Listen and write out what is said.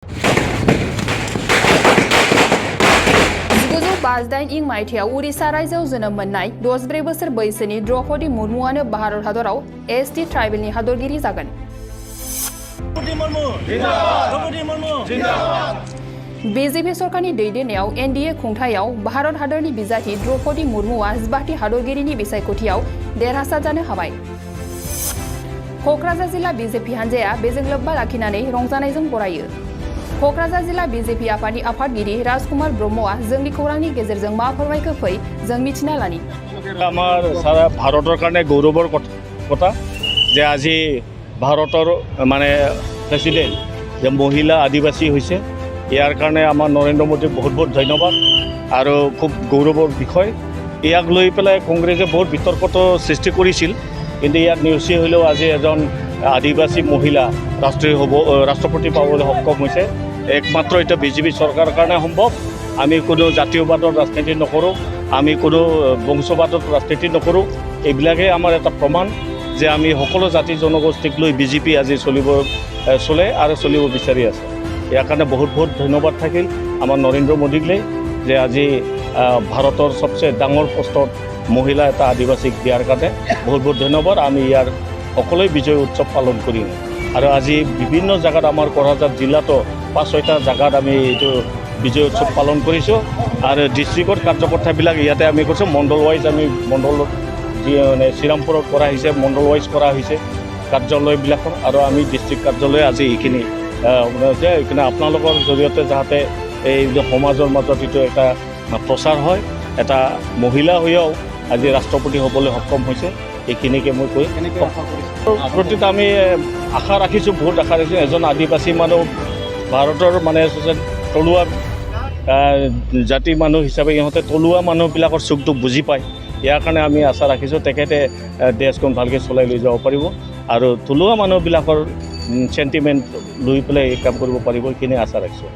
1958 मायथाइयाव उड़ीसा रायजोआव जोनोम मोननाय 14 बोसोर बैसोनि द्रौपदी मुर्मुआनो भारत हादराव एसटी ट्राइबेलनि हादरगिरि जागोन। बीजेपी सरकारनि दैदेननायाव एनडीए खुंथायाव भारत हादरनि बिजाथि द्रौपदी मुर्मुआ 12थि हादरगिरिनि बिसायख'थियाव देरहासार जानो हाबाय। क'क्राझार जिल्ला बीजेपी हान्जाया बेजों लोब्बा लाखिनानै रंजानायजों बरायो। क'क्राझार जिल्ला बीजेपी आफादनि आफादगिरि राजकुमार ब्रह्मआ जोंनि खौरांनि गेजेरजों मा फोरमायखो फै जों मिथिना लानि। আমাৰ সাৰা ভাৰতৰ কাৰণে গৌৰৱৰ কথা যে আজি ভাৰতৰ মানে প্ৰেসিডেন্ট যে মহিলা আদিবাসী হৈছে ইয়াৰ কাৰণে আমাৰ নৰেন্দ্ৰ মোদীক বহুত বহুত ধন্যবাদ আৰু খুব গৌৰৱৰ বিষয়। ইয়াক লৈ পেলাই কংগ্ৰেছে বহুত বিতৰ্কত সৃষ্টি কৰিছিল, কিন্তু ইয়াত নেওচি হ'লেও আজি এজন আদিবাসী মহিলা ৰাষ্ট্ৰপতি পাবলৈ সক্ষম হৈছে। একমাত্ৰ এটা বিজেপি চৰকাৰৰ কাৰণে সম্ভৱ। আমি কোনো জাতীয়বাদৰ ৰাজনীতি নকৰোঁ, আমি কোনো বংশবাদৰ ৰাজনীতি নকৰোঁ। এইবিলাকেই আমাৰ এটা প্ৰমাণ যে আমি সকলো জাতি জনগোষ্ঠীক লৈ বিজেপি আজি চলে আৰু চলিব বিচাৰি আছে। ইয়াৰ কাৰণে বহুত বহুত ধন্যবাদ থাকিল আমাৰ নৰেন্দ্ৰ মোদীকলৈ যে আজি ভাৰতৰ সবচে ডাঙৰ পোষ্টত মহিলা এটা আদিবাসীক দিয়াৰ কাৰণে বহুত বহুত ধন্যবাদ। আমি ইয়াৰ সকলোৱে বিজয় উৎসৱ পালন কৰিম আৰু আজি বিভিন্ন জায়গাত আমাৰ কোকৰাঝাৰ জিলাতো 5-6টা জায়গাত আমি এইটো বিজয় উৎসৱ পালন কৰিছোঁ আৰু ডিষ্ট্ৰিক্টৰ কাৰ্যকৰ্তাবিলাক ইয়াতে আমি কৰিছোঁ। মণ্ডল ৱাইজ আমি মণ্ডলত যি মানে শ্ৰীৰামপুৰত কৰা হৈছে, মণ্ডল ৱাইজ কৰা হৈছে কাৰ্যালয়বিলাকৰ, আৰু আমি ডিষ্ট্ৰিক্ট কাৰ্যালয় আজি এইখিনি এইখিনি আপোনালোকৰ জৰিয়তে যাতে এই সমাজৰ মাজত এইটো এটা প্ৰচাৰ হয়। এটা মহিলা হৈও আজি ৰাষ্ট্ৰপতি হ'বলৈ সক্ষম হৈছে, এইখিনিকে মই কৈ প্ৰতিটো আমি আশা ৰাখিছোঁ, বহুত আশা ৰাখিছোঁ। এজন আদিবাসী মানুহ ভাৰতৰ মানে তলুৱা জাতি মানুহ হিচাপে ইহঁতে তলুৱা মানুহবিলাকৰ চুখ দুখ বুজি পায়। ইয়াৰ কাৰণে আমি আশা ৰাখিছোঁ তেখেতে দেশখন ভালকৈ চলাই লৈ যাব পাৰিব আৰু তলুৱা মানুহবিলাকৰ চেণ্টিমেণ্ট লৈ পেলাই এই কাম কৰিব পাৰিব, এইখিনি আশা ৰাখিছোঁ।